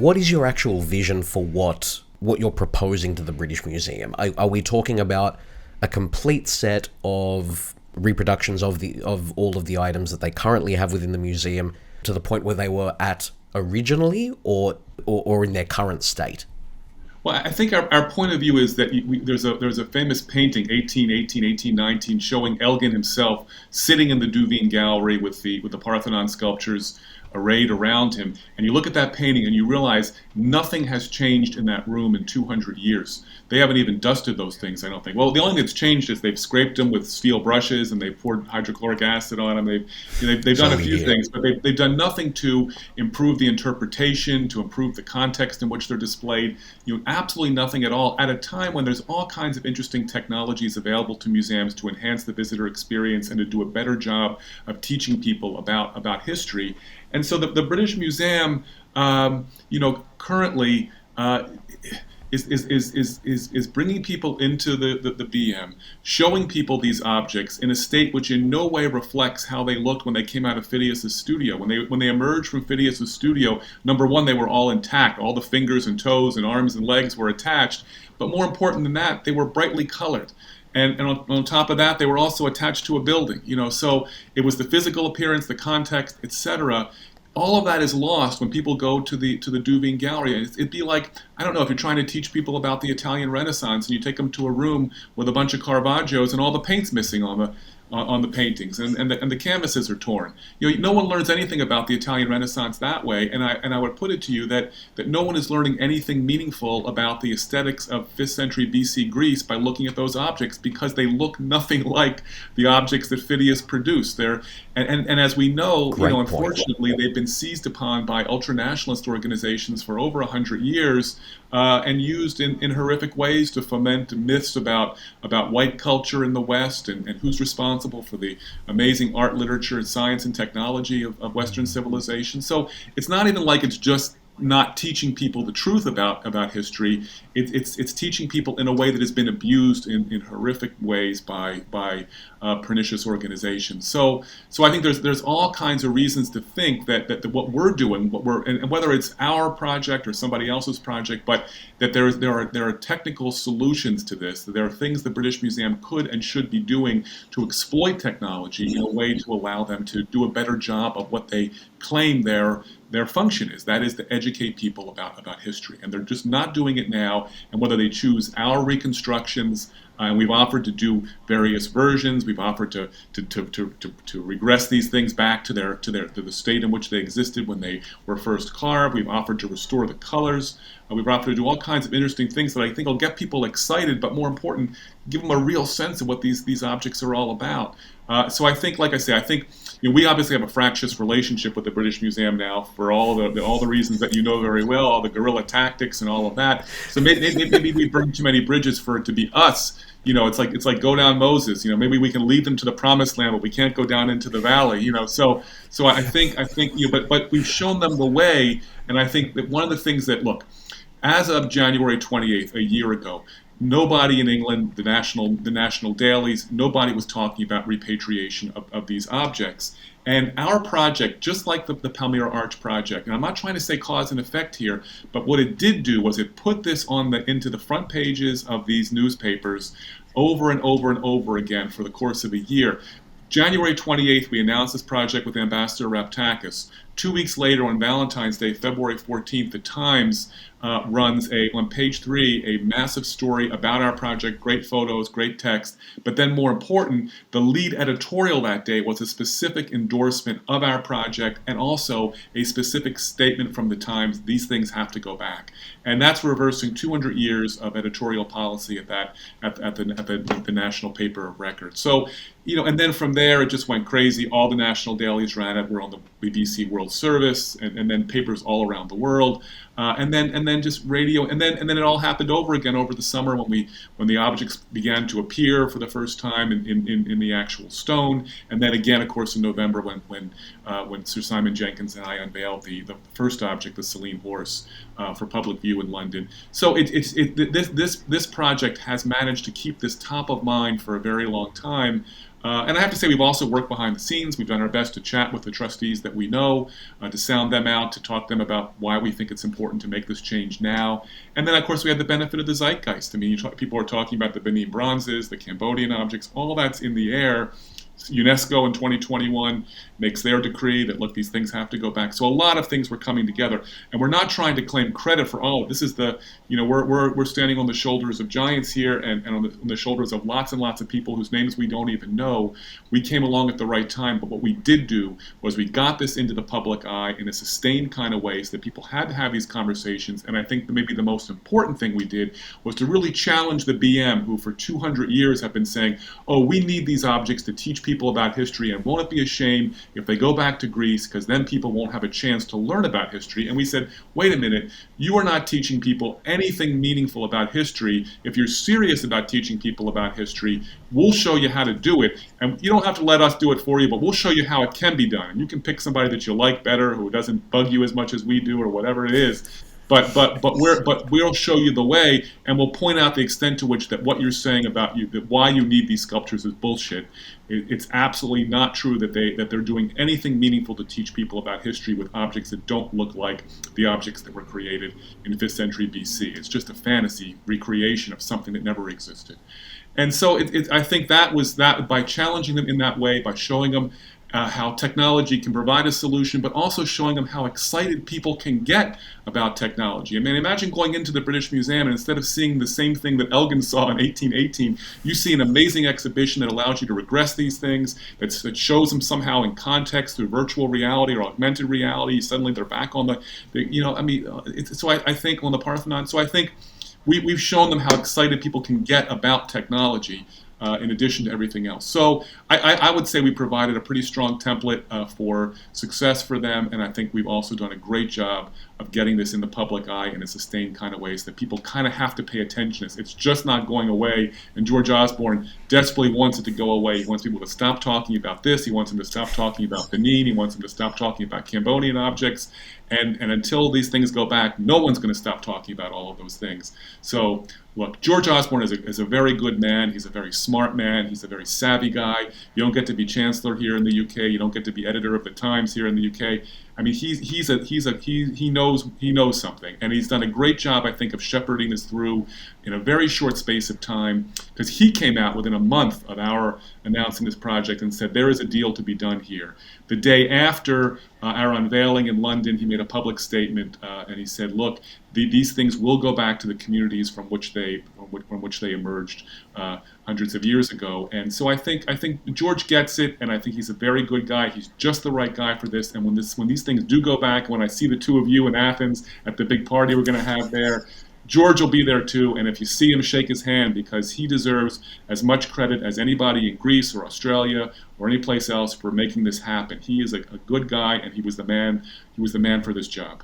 What is your actual vision for what you're proposing to the British Museum? Are we talking about a complete set of reproductions of all of the items that they currently have within the museum to the point where they were at originally, or in their current state? Well, I think our point of view is that there's a famous painting, 1818, 1819, showing Elgin himself sitting in the Duveen Gallery with the Parthenon sculptures arrayed around him. And you look at that painting and you realize nothing has changed in that room in 200 years. They haven't even dusted those things, I don't think. Well, the only thing that's changed is they've scraped them with steel brushes and they've poured hydrochloric acid on them. They've done a few things, but they've done nothing to improve the interpretation, to improve the context in which they're displayed. Absolutely nothing at all, at a time when there's all kinds of interesting technologies available to museums to enhance the visitor experience and to do a better job of teaching people about history. And so the British Museum, currently is bringing people into the BM, showing people these objects in a state which in no way reflects how they looked when they came out of Phidias's studio. When they emerged from Phidias's studio, number one, they were all intact. All the fingers and toes and arms and legs were attached. But more important than that, they were brightly colored. And on top of that, they were also attached to a building. So it was the physical appearance, the context, etc. All of that is lost when people go to the Duveen Gallery. It'd be like, I don't know, if you're trying to teach people about the Italian Renaissance and you take them to a room with a bunch of Caravaggios and all the paint's missing on the paintings and the canvases are torn. No one learns anything about the Italian Renaissance that way. And I would put it to you that no one is learning anything meaningful about the aesthetics of 5th century BC Greece by looking at those objects, because they look nothing like the objects that Phidias produced. And as we know, unfortunately, they've been seized upon by ultranationalist organizations for over 100 years. And used in horrific ways to foment myths about white culture in the West and who's responsible for the amazing art, literature, science, and technology of Western civilization. So it's not even like it's just not teaching people the truth about history. It's teaching people in a way that has been abused in horrific ways by pernicious organizations. So I think there's all kinds of reasons to think that what we're doing, and whether it's our project or somebody else's project, but that there are technical solutions to this. That there are things the British Museum could and should be doing to exploit technology in a way to allow them to do a better job of what they claim their function is. That is to educate people about history. And they're just not doing it now. And whether they choose our reconstructions, and we've offered to do various versions. We've offered to regress these things back to the state in which they existed when they were first carved. We've offered to restore the colors. We've offered to do all kinds of interesting things that I think will get people excited, but more important, give them a real sense of what these objects are all about. So I think, like I say, we obviously have a fractious relationship with the British Museum now for all the reasons that you know very well, all the guerrilla tactics and all of that. So maybe we burn too many bridges for it to be us. It's like go down Moses. Maybe we can lead them to the promised land, but we can't go down into the valley. So I think but we've shown them the way, and I think that one of the things that, look, as of January 28th, a year ago, nobody in England, the national dailies, nobody was talking about repatriation of these objects. And our project, just like the Palmyra Arch project, and I'm not trying to say cause and effect here, but what it did do was it put this into the front pages of these newspapers over and over and over again for the course of a year. January 28th, we announced this project with Ambassador Raptakis. 2 weeks later, on Valentine's Day, February 14th, the Times runs on page 3 a massive story about our project, great photos, great text, but then more important, the lead editorial that day was a specific endorsement of our project and also a specific statement from the Times: these things have to go back. And that's reversing 200 years of editorial policy at the national paper of record. So, and then from there it just went crazy. All the national dailies ran it. We're on the BBC World Service, and then papers all around the world. And then just radio, and then it all happened over again over the summer when the objects began to appear for the first time in the actual stone, and then again, of course, in November when Sir Simon Jenkins and I unveiled the first object, the Selene horse, for public view in London. So this project has managed to keep this top of mind for a very long time. And I have to say, we've also worked behind the scenes. We've done our best to chat with the trustees that we know, to sound them out, to talk to them about why we think it's important to make this change now. And then, of course, we had the benefit of the zeitgeist. I mean, people are talking about the Benin bronzes, the Cambodian objects, all that's in the air. UNESCO in 2021 makes their decree that, look, these things have to go back. So a lot of things were coming together, and we're not trying to claim credit for, oh, this is the, we're standing on the shoulders of giants here, and on the shoulders of lots and lots of people whose names we don't even know. We came along at the right time, but what we did do was we got this into the public eye in a sustained kind of way so that people had to have these conversations. And I think that maybe the most important thing we did was to really challenge the BM, who for 200 years have been saying, oh, we need these objects to teach people about history, and won't it be a shame if they go back to Greece, because then people won't have a chance to learn about history. And we said, wait a minute, you are not teaching people anything meaningful about history. If you're serious about teaching people about history, we'll show you how to do it, and you don't have to let us do it for you, but we'll show you how it can be done. And you can pick somebody that you like better, who doesn't bug you as much as we do, or whatever it is. But we'll show you the way, and we'll point out the extent to which that what you're saying about that why you need these sculptures is bullshit. It's absolutely not true that they're doing anything meaningful to teach people about history with objects that don't look like the objects that were created in 5th century BC. It's just a fantasy recreation of something that never existed. And so I think that was that, by challenging them in that way, by showing them how technology can provide a solution, but also showing them how excited people can get about technology. I mean, imagine going into the British Museum, and instead of seeing the same thing that Elgin saw in 1818, you see an amazing exhibition that allows you to regress these things, that shows them somehow in context through virtual reality or augmented reality. Suddenly they're back on I think on the Parthenon. So I think we've shown them how excited people can get about technology, in addition to everything else. So I would say we provided a pretty strong template for success for them, and I think we've also done a great job of getting this in the public eye in a sustained kind of way so that people kind of have to pay attention. It's just not going away, and George Osborne desperately wants it to go away. He wants people to stop talking about this. He wants them to stop talking about Benin. He wants them to stop talking about Cambodian objects. And until these things go back, no one's going to stop talking about all of those things. So, look, George Osborne is a very good man. He's a very smart man. He's a very savvy guy. You don't get to be chancellor here in the UK. You don't get to be editor of the Times here in the UK. I mean, he knows something, and he's done a great job, I think, of shepherding this through in a very short space of time, because he came out within a month of our announcing this project and said there is a deal to be done here. The day after our unveiling in London, he made a public statement, and he said, look, these things will go back to the communities from which they emerged hundreds of years ago. And so I think George gets it, and I think he's a very good guy. He's just the right guy for this. And when these things do go back, when I see the two of you in Athens at the big party we're going to have there, George will be there too, and if you see him, shake his hand, because he deserves as much credit as anybody in Greece or Australia or any place else for making this happen. He is a good guy, and he was the man for this job.